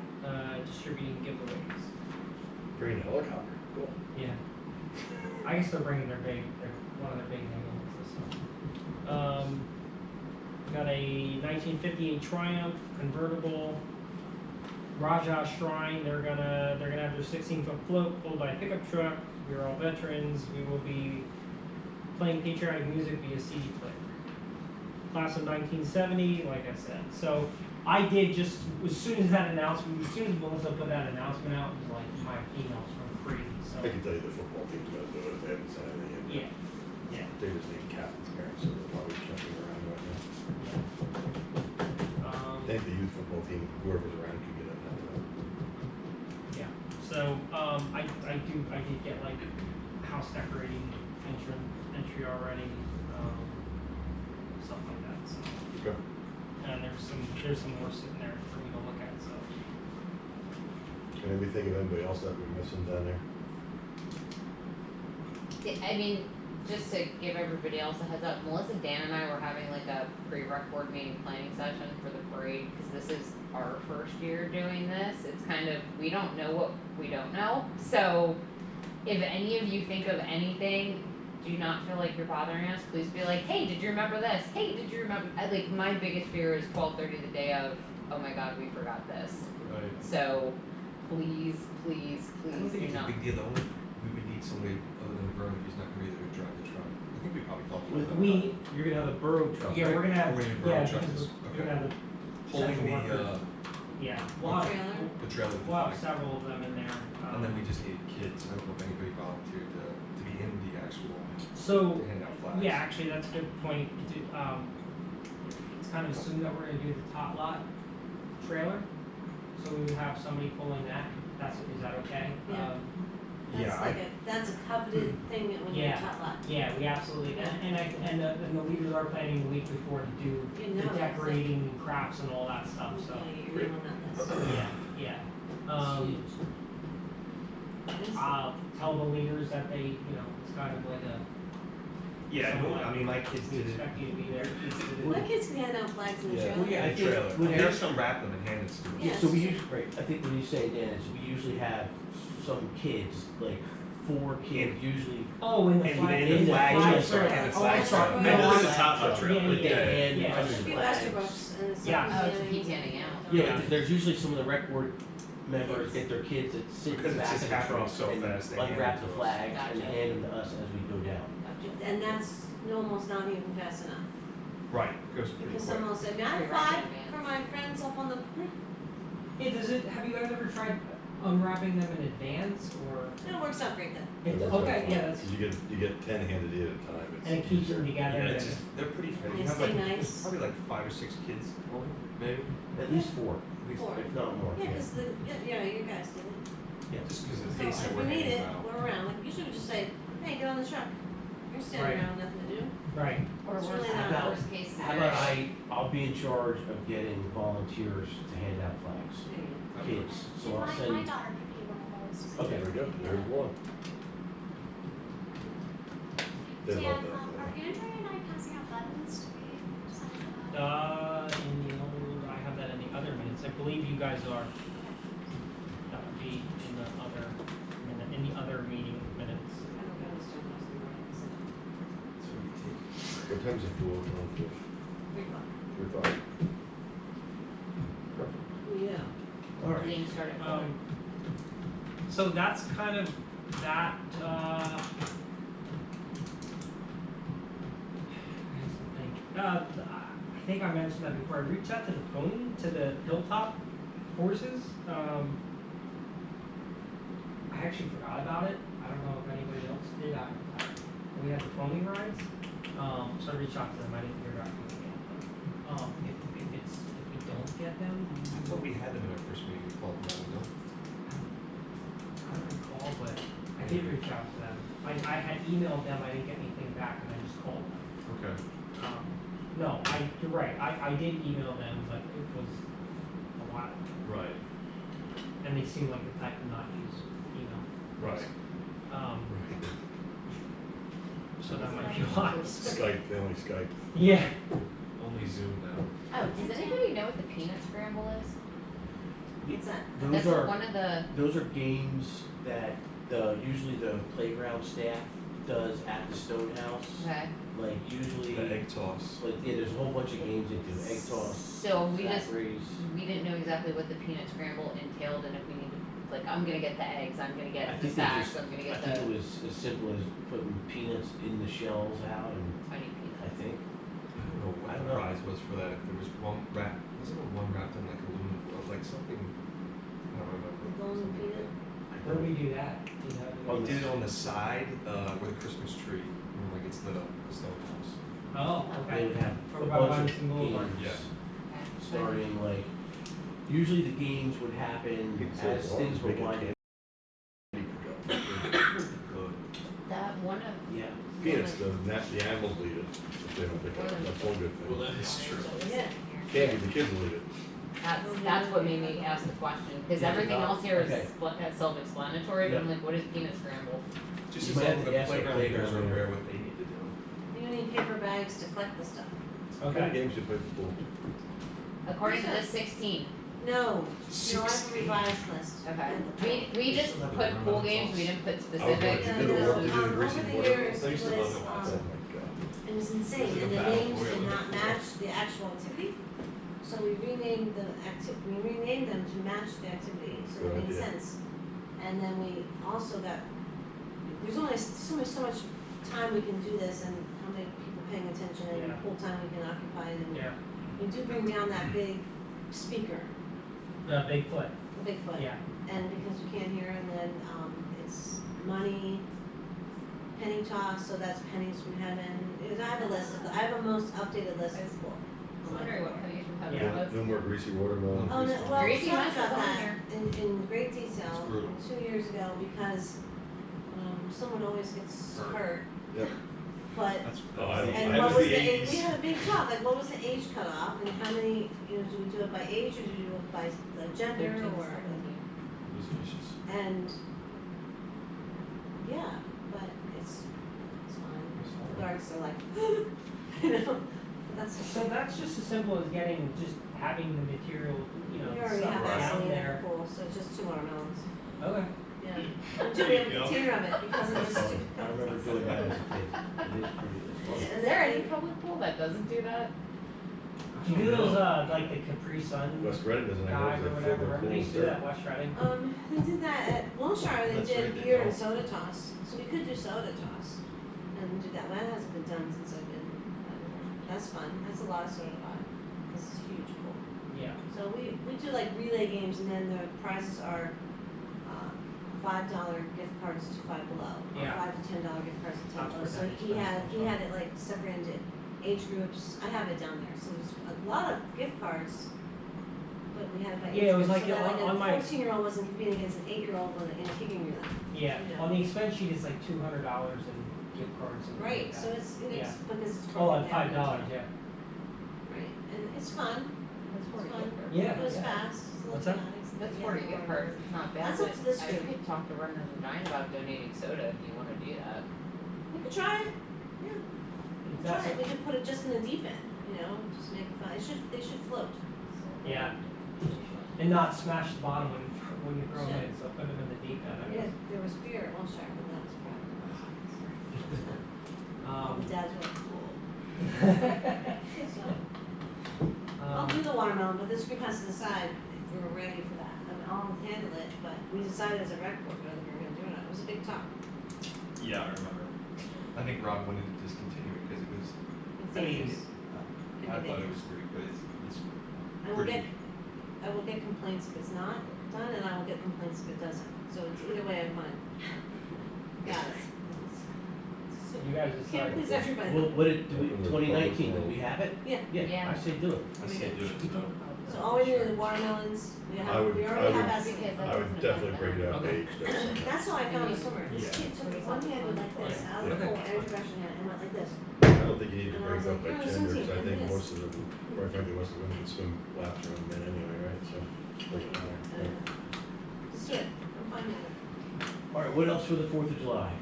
distributing giveaways. Bring a helicopter. Cool. Yeah. I guess they're bringing one of their big ambulances. Got a 1958 Triumph convertible. Raja Shrine. They're gonna have their 16-foot float pulled by a pickup truck. We're all veterans. We will be playing patriotic music via CD player. Class of 1970, like I said. So I did just as soon as Melissa put that announcement out, it was like my emails went crazy. So I can tell you the football team's gonna do it if they haven't said anything yet. yeah. They just need captain's parents, so they're probably jumping around right now. I think the youth football team, whoever's around, can get it now. Yeah. So I did get like house decorating entry already, stuff like that. So Okay. and there's some more sitting there for me to look at. So Can anybody think of anybody else that we're missing down there? I mean, just to give everybody else a heads up, Melissa, Dan, and I were having like a pre-record meeting planning session for the parade, because this is our first year doing this. It's kind of, we don't know what we don't know, so if any of you think of anything, do not feel like you're bothering us, please be like, hey, did you remember this? Hey, did you remember? Like, my biggest fear is 12:30 the day of, oh my god, we forgot this. Right. So, please, please, I don't please think do it's a not. big deal though. we would need somebody other than Vernon who's not gonna be there to drive the truck. I think we probably talked about that. You're gonna have a borough truck, Yeah, right? we're gonna have, We're gonna yeah, borrow because trucks, we're okay. gonna have Holding central the, workers. Yeah, we'll have, Trailer? the trailer. we'll have several of them in there. And then we just needed kids. I don't know if anybody volunteered to be in the actual, So, to hand out flags. yeah, actually, that's a good point. It's kind of assumed that we're gonna do the tot lot trailer, so we would have somebody pulling that. Is that okay? Yeah. Yeah, That's like that's a coveted thing that when you're Yeah. top lot. Yeah, we absolutely, and the leaders are planning the week before to do You the know, decorating and crafts and all that stuff, so, Yeah, you're in on that list. yeah. It's huge. It is. I'll tell the leaders that they, it's kind of like Yeah, no, I mean, my kids we did it. expect you to be there. My kids can hand out flags in the Yeah. trailer. Well, yeah, I The think trailer. when They Eric- just unwrap them and hand it to them. Yeah. So we usually, right, I think what he's saying, Dan, is we usually have some kids, like 4 kids usually, Oh, in the And flag. in the flag trailer. trailer, and the Oh, flag I'm sorry. trailer. No, And I'm the top sorry. trailer. Yeah, but they yeah, hand yeah. under It the should be flags. Westerbrook's and it's. Yeah. Oh, it's a PTA handing out. Yeah, Yeah. because there's usually some of the rec board members get their kids that sit in Because the it's back just of the happening truck so and fast, they hand unwrap it the to us. flags and Gotcha. hand them to us as we go down. And that's almost not even fast enough. Right, goes pretty Because quick. someone will say, "May I have Pretty 5 rapid, man. for my friends up on the," Hey, have you guys ever tried unwrapping them in advance, or? it works out great then. Okay, yeah, that's, You get 10 handed in at a time. and it keeps them together. Yeah, and it's just, they're pretty fit. They You have stay like, nice. probably like 5 or 6 kids, maybe. At least 4, At least- 4. if not more. Yeah, because you guys did it. Just because of So the pace that if we're we need handing it, out. we're around. Like usually we just say, "Hey, get on the truck." You're standing Right. around, nothing to do. Right. Or It's worst, really not- worst case How scenario. about I'll be in charge of getting volunteers to hand out flags, There you go. kids, so I'll My send, daughter could be one of those. Okay. There we go, there's one. They Dan, love that. are Andrew and I passing out buttons? Do we decide for that? I have that in the other minutes. I believe you guys are. That would be in the other meeting minutes. I don't go to Stone House in the morning, so So we take- What time's the pool open on fish? 3 o'clock. 3:00. Yeah. alright. Meeting started at 4. So that's kind of that, I think I mentioned that before. I reached out to the Hilltop horses. I actually forgot about it. I don't know if anybody else did. We had the pony rides. So I reached out to them. I didn't hear back from them yet. But, if we don't get them, I thought we had them in our first meeting, we called them out, no? I don't recall, but I did reach out to them. I had emailed them, I didn't get anything back, and I just called them. Okay. No, you're right, I did email them, but it was a while, Right, and they seem like the type to not use email. right. Right. So that might be why. Skype, they only Skype. Yeah. Only Zoom now. Oh, does anybody know what the peanut scramble is? What's that? That's Those are, one of the, those are games that usually the playground staff does at the Stone House. okay, Like usually, The egg toss. like, yeah, there's a whole bunch of games they do, egg toss, so we sack just, race. we didn't know exactly what the peanut scramble entailed and if we need to, like, I'm gonna get the eggs, I'm gonna I get the think they sacks, just- I'm gonna I get think it the was as simple as putting peanuts in the shells out and, tiny I peanuts. think. I don't know what I the don't know. prize was for that, if there was one wrap, wasn't there one wrapped in like aluminum foil, like something, I don't remember. Golden peanut? Where do we do that? We did it on the side, where the Christmas tree, like it's lit up, the Stone House. Oh, They okay. would have Or a by bunch Wyomissing of Boulevard. games, Yeah. Okay. starting like, usually the games would happen So as as long things as were we get winding. Good. That one of, Yeah. Peanuts, the animals will eat it, if they don't pick it up, that's one good thing. Well, that is true. Yeah. Candy, the kids will eat it. that's what made me ask the question, cause everything else here Okay. is self-explanatory, but I'm like, what is peanut scramble? Just You as might long have as to the ask the playground leaders are playground aware what they need to do. You need paper bags to collect the stuff. What kind of Okay. games you play at the pool? According to this 16, No, I have a revised list. okay, we just put pool games, we didn't put specifics. You did a work, you did a Over greasy the board. years, I it used to was, love it. Oh my god. it was insane, and the names did not match the actual activity. So we renamed them to match the activity, so it Good made idea. sense. And then we also got there's only so much time we can do this and how many people paying attention and Yeah. full time we can occupy and Yeah, we do bring down that big speaker, the Bigfoot, the Bigfoot. yeah. And because you can't hear and then, it's money, penny toss, so that's pennies from heaven. I have a list I have a most updated list of people. I was wondering what pennies from heaven Yeah. was. No more greasy watermelon. Oh, no, well, we Greasy talked mess is about on that here. in great detail It's brutal. 2 years ago because, someone always gets hurt. Yep. But, Oh, I don't- and That what was was the the age, 80s. we had a big talk, like what was the age cutoff and how many, do we do it by age or do we do it by the gender 13 to or? 17. It was vicious. And, yeah, but it's fine. The guards are like, you know, but that's just. So that's just as simple as having the material, We already stuff have down Vaseline in there. the pool, so it's just 2 watermelons. Okay. Yeah. And we have a container of it because of this stupid. I remember doing that as a kid. It is pretty, Is there any public pool that doesn't do that? Do you do those, like the Capri Sun West Reading doesn't guys have or those, they fill whatever, their they pools used to do there. that at West Reading? They did that at Wilshire, they That's did right, they beer and don't. soda toss, so we could do soda toss. And do that, that hasn't been done since I've been, that's fun, that's a lot of soda pop, this is huge pool. Yeah. So we do like relay games and then the prizes are, $5 gift cards to Five Below. Or Yeah. $5 to $10 gift cards to Ten Sounds Below, so pretty nice. he had it like separated age groups, I have it down there, so there's a lot of gift cards. But we had it by age Yeah, it was group, like so that on my- a 14-year-old wasn't competing against an 8-year-old in a kicking relay. Yeah, Yeah. on the expense sheet it's like $200 in gift cards and Right, like so that. it's, Yeah. because it's. Oh, broken and down $5, into- yeah. Right, and it's fun, That's it's 40 fun, gift cards. Yeah, it goes yeah. fast, it's a little What's that? dramatic, so That's yeah, 40 gift cards, it's not bad, That's but up to this I group. could talk to Runners and Giant about donating soda if you wanna do that. We could try it, yeah, we could That's try it, we could put it just in the deep end, just make it fun, they should float. Yeah, and not smash the bottom when you throw them in, so put them in the deep end, I Yeah, guess. there was beer at Wilshire, but that was Um, the dads were cool. So, I'll um, do the watermelon, but this group has to decide if we're ready for that. I mean, I'll handle it, but we decided as a rec board whether we were gonna do it or not. It was a big talk. Yeah, I remember. I think Rob wanted to discontinue it because it was, It's I mean, dangerous. I thought it was great, but it's I will pretty. get complaints if it's not done, and I will get complaints if it doesn't. So it's either way, I'm fine. Got it. You guys Can't decide. please everybody. Well, what did, 2019, do we have it? Yeah. Yeah, Yeah. I say do it. I say do it, so. So all we do is watermelons. We I have, would- we I already would- have Because Vaseline. I would definitely break it out by Okay. age, that's. That's how I found the swimmer. This Yeah. kid took one hand and like this, out of the Yeah. pool, every direction hand, and went like this. I don't think you need to And I break was up like, by "You're on gender, swim team, 'cause I and think this." most of them, quite frankly, most of the women can swim laps around men anyway, right, so. doesn't matter. Just do it. I'm fine with it. All right, what else for the 4th of July?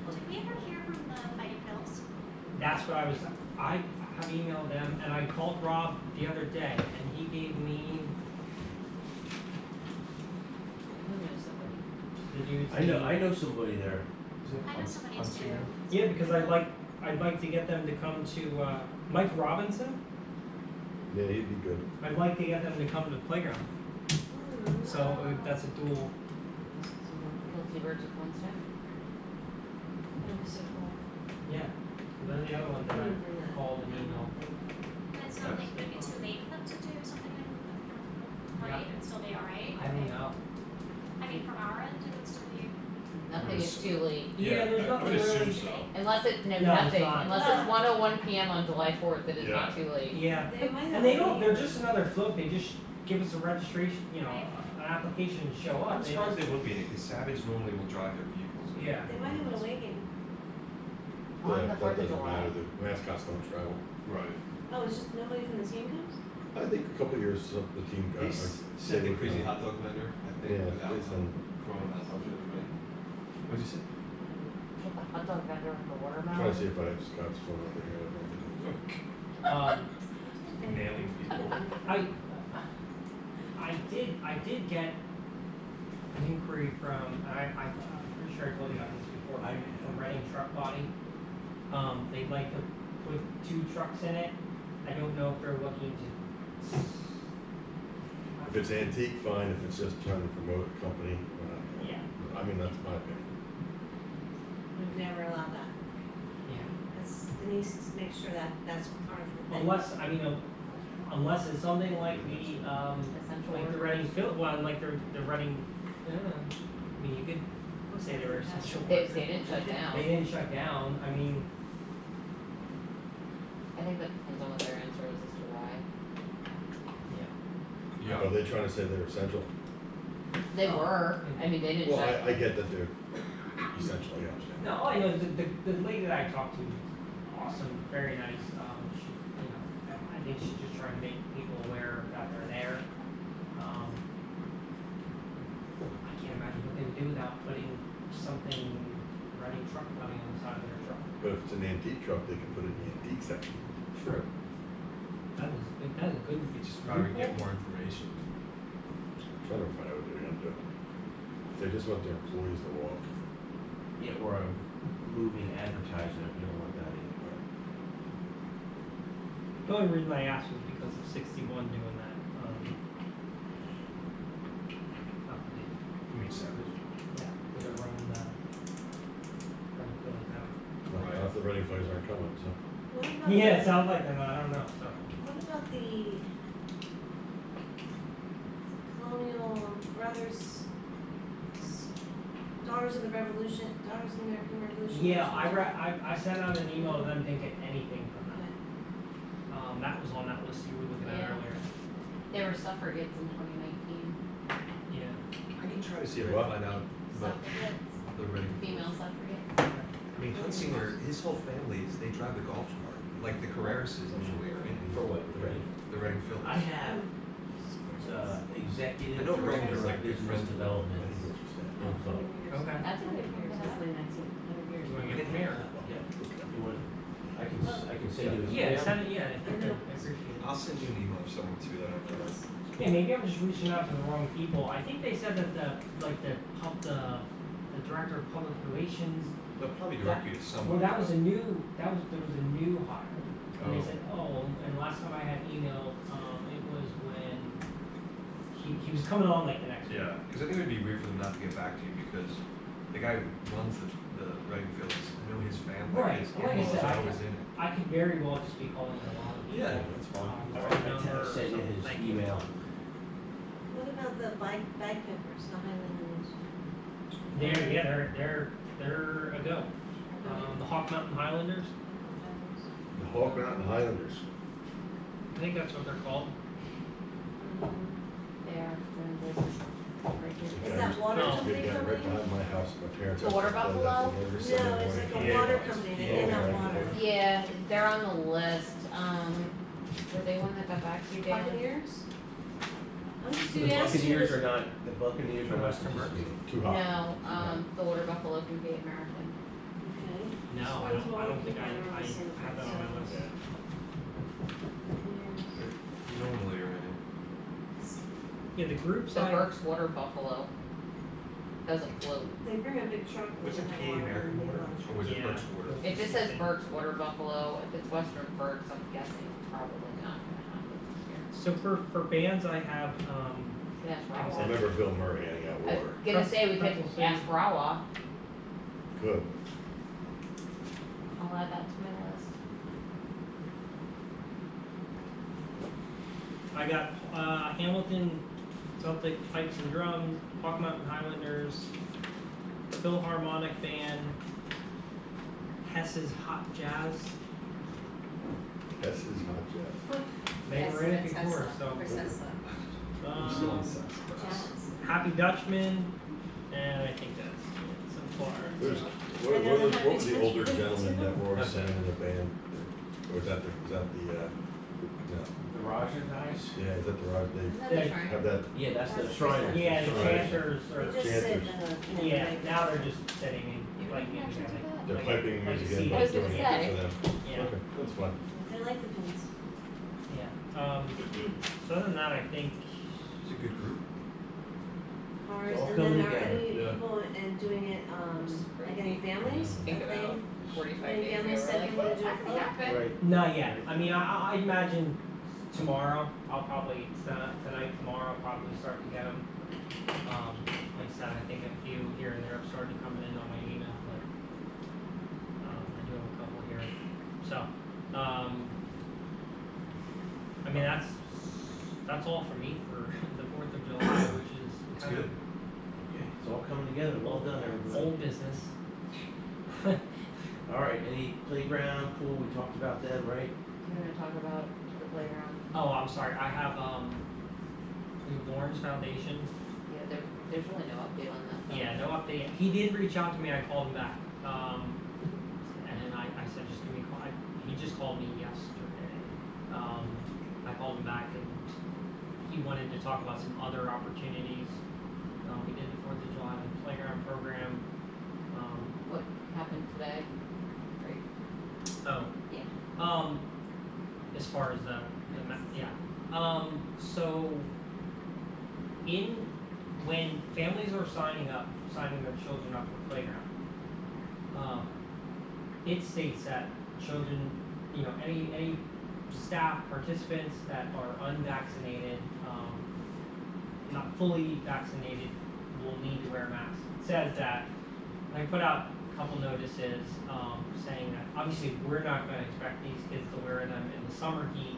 Did we ever hear from the Fighting Phils? That's what I have emailed them, and I called Rob the other day, and he gave me Who knows somebody? the dude's I know somebody there. I know somebody else too. Yeah, because I'd like to get them to come to, Mike Robinson, Yeah, he'd be good. I'd like to get them to come to the playground, so that's a dual, Kill two birds with one stone. That'd be so cool. yeah. And then the other one that I called and emailed. And it's not like maybe too late for them to do something like, right, it'd still be alright? I don't know. I mean, from our end, it would still be, Nothing is too late. Yeah, there's nothing really. Unless it, no, No, it's nothing, not. unless it's 1:01 PM on July 4th, it is Yeah. not too late. Yeah, They might have and they a- don't, they're just another float, they just give us a registration, an application and show up. I'm They surprised don't- they would be in it, because Savage normally will drive their vehicles. Yeah. They might have an away game. On the That 4th of doesn't July. matter, the mascots don't travel. Right. Oh, it's just nobody from the team comes? I think a couple of years, the team got. He's second crazy hot dog vendor, I think, Yeah, without it's on- throwing hot dogs at everybody. What'd you say? Put the hot dog vendor on the watermelon. Try to see if I have Scott's phone over here. Nailing people. I did get an inquiry from, I'm pretty sure I told you about this before, from Reading Truck Body. They'd like to put 2 trucks in it. I don't know if they're looking to. If it's antique, fine, if it's just trying to promote a company, Yeah. I mean, that's my opinion. never allowed that. Yeah. That's, Denise makes sure that that's part of the thing. Unless it's something like the, Essential like the workers. Reading field, well, like the Reading, I mean, you could say they were essential They workers. didn't shut They down. didn't shut down, I mean, I think that depends on what their answer is as to why. yeah. Are they trying to say they're essential? They were, I mean, they didn't Well, shut. I get that they're essential, I understand. No, all I know is the lady that I talked to, awesome, very nice, she, you know, I think she's just trying to make people aware that they're there. I can't imagine what they would do without putting something, running truck running on the side of their truck. But if it's an antique truck, they can put it in the antique section. True. That is a good. You just probably get more information. Trying to find out what they're gonna do. If they just want their employees to walk. Yeah, or a moving advertisement, we don't want that either. The only reason I asked was because of 61 doing that. Not the big, You mean Savage? yeah, they're running the building out. Well, Right. half the Reading flags aren't coming, so. What about Yeah, it the- sounds like them. I don't know. So What about the Colonial Brothers, Daughters of the Revolution, Daughters of the American Revolution? yeah, I sent out an email to them, didn't get anything from them. That was on that list you were looking at Yeah. earlier. They were suffragettes in 2019, Yeah. I can try to see if I What? can find out about suffragettes, the Reading. female suffragettes. I mean, Hunsinger, his whole family is, they drive the golf cart. Like the Carreras is usually are in. For what, the Reading? The Reading Phillies. I have, executive I know Reading director is of like good business friends with development them. info. Okay. That's a good year, that's 2019, 100 years. You want to get from here? Yeah, you want, I can send you a. Yeah, send it. Yeah, if you could, I appreciate it. I'll send you an email of someone too that I know. Yeah, maybe I'm just reaching out to the wrong people. I think they said that the director of public relations. They'll probably direct you to someone. Well, there was a new hire. And they Oh. said, and last time I had emailed, it was when he was coming on like the next week. Yeah, because I think it would be weird for them not to get back to you because the guy who runs the Reading Fields, I know his family. Right, His like I uncle is said, always in it. I could very well just be calling the wrong people. Yeah, that's fine. The All right right, I number or sent you something. his Thank you. email. What about the bagpipers, the Highlanders? They're a go. The Hawk Mountain Highlanders, The Hawk Mountain Highlanders. I think that's what they're called. They are doing business right here. Is that water No. company Big guy right company? behind my house, my parents. The house, Water I play that Buffalo? thing every No, Sunday it's morning. like a Yeah. water company, they Yeah. hand out water. Yeah, they're on the list, were they one that got back to you, Dan? Buccaneers? I'm just The asking Buccaneers you. are not, the Buccaneers are From not Western participating. Too hot. No, the Water Buffalo can be American. Okay. No, I don't think I have that on my list. Yeah. Normally, right? Yeah, the groups So I. Burke's Water Buffalo does a float. They bring a big truck. Was it with PA American Water or was it Yeah. Berk's Water? It just says Burke's Water Buffalo, if it's Western Burke's, I'm guessing it's probably not gonna happen this So for bands, I have year. Yes, I Rawa. remember Bill Murray handing out I water. was gonna say, we could Pretzel ask Rawa, Good. I'll add that to my list. I got Hamilton Celtic Pipes and Drums, Hawk Mountain Highlanders, Philharmonic Band, Hess's Hot Jazz. This is hot jazz. They were in it before, so. I'm still on Um, sex. Happy Dutchman, and I think that's it so far. There's, what was the older gentleman that were sang in the band? Or was that no, The Roger guys? yeah, is that the right, Isn't that Yeah. a shrine? have that, Yeah, that's the That's- Shriners. Yeah, the Right. chanters They are, just sit Chanters. in a. yeah, now they're just sitting in, like, You can music, actually do that. they're like- piping like music a in, CD. I was but gonna doing say. it for them. Yeah. Okay, that's fine. They like the pins. Yeah, so other than that, I think, It's a good group. Cars, All and coming then are together, any yeah. people and doing it, like any families? Think That about they- 45 any days family ago, said we're like, they wanna "Well, do a that could float?" happen." Right. not yet. I mean, I imagine tomorrow, I'll probably, tonight, tomorrow, I'll probably start to get them. Like I said, I think a few here and there have started coming in on my email, but coming together, well done, everybody. Old business. All right, any playground, pool, we talked about that, right? We're gonna talk about the playground. Oh, I'm sorry, I have, the Lawrence Foundation. Yeah, there's really no update on that. though. Yeah, no update. He did reach out to me, I called him back. And I said, just give me a call. He just called me yesterday. I called him back and he wanted to talk about some other opportunities. We did the 4th of July playground program. What happened today? Right. Oh. Yeah. As far as yeah. So when families are signing their children up for playground, it states that children, any staff participants that are unvaccinated, not fully vaccinated, will need to wear masks. It says that. I put out a couple notices saying that obviously we're not going to expect these kids to wear them in the summer heat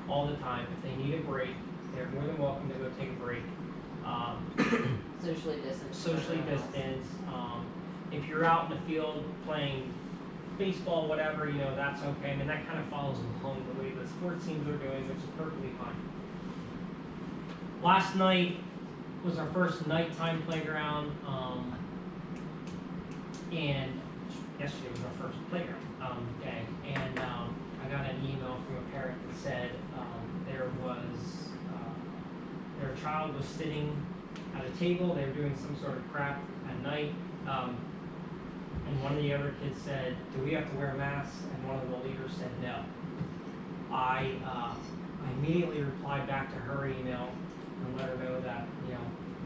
all the time. If they need a break, they're more than welcome to go take a break. Socially distanced. Socially distanced. If you're out in the field playing baseball, whatever, that's okay. I mean, that kind of follows along the way the sports teams are doing, which is perfectly fine. Last night was our first nighttime playground, and yesterday was our first playground day. And I got an email from a parent that said their child was sitting at a table. They were doing some sort of crap at night. And one of the other kids said, "Do we have to wear masks?" And one of the leaders said no. I immediately replied back to her email and let her know that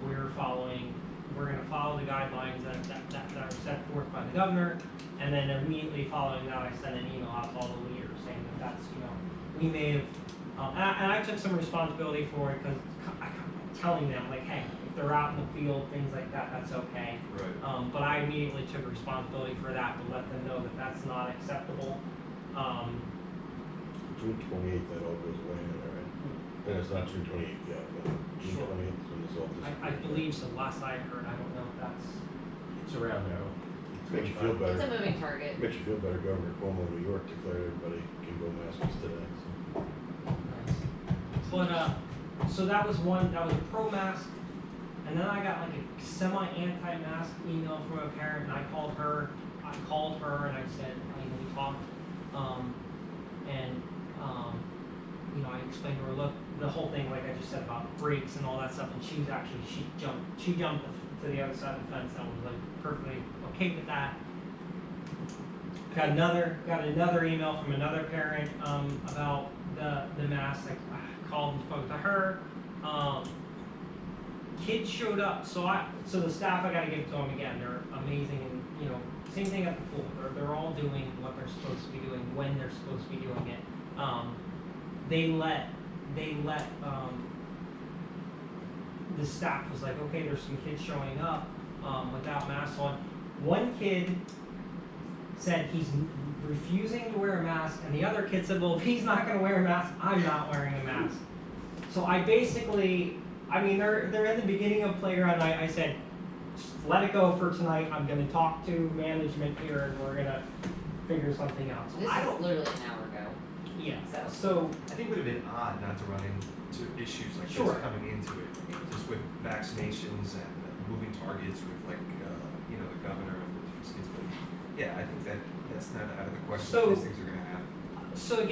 we're going to follow the guidelines that are set forth by the governor. And then immediately following that, I sent an email out to all the leaders saying that's we may have, and I took some responsibility for it because I'm telling them like, hey, if they're out in the field, things like that, that's okay. Right. But I immediately took responsibility for that to let them know that that's not acceptable. June 28th, that all goes away, right? And it's not June 28th yet, but June Sure. 28th is when this all disappears. I believe so. Last I heard, I don't know if that's. It's around there. Makes you feel better. It's a moving target. Makes you feel better. Governor Cuomo of New York declared everybody can go maskless today. But so that was one. That was a pro mask, and then I got like a semi-anti-mask email from a parent, and I called her and I said, "Hey, we talked," and I explained to her, look, the whole thing, like I just said about breaks and all that stuff, and she jumped to the other side of the fence and was like perfectly okay with that. Got another email from another parent about the mask. I called and spoke to her. Kids showed up, so the staff, I got to give it to them again. They're amazing, and same thing at the pool. They're all doing what they're supposed to be doing when they're supposed to be doing it. They let the staff was like, okay, there's some kids showing up without masks on. One kid said he's refusing to wear a mask, and the other kid said, well, if he's not going to wear a mask, I'm not wearing a mask. So I basically, they're in the beginning of playground. I said, just let it go for tonight. I'm going to talk to management here, and we're going to figure something out. So This I is don't. literally an hour ago. Yeah. So. So I think it would have been odd not to run into issues like Sure. this coming into it, just with vaccinations and moving targets with the governor of the different states. But yeah, I think that's not out of the question. So- These things are going to happen. So again.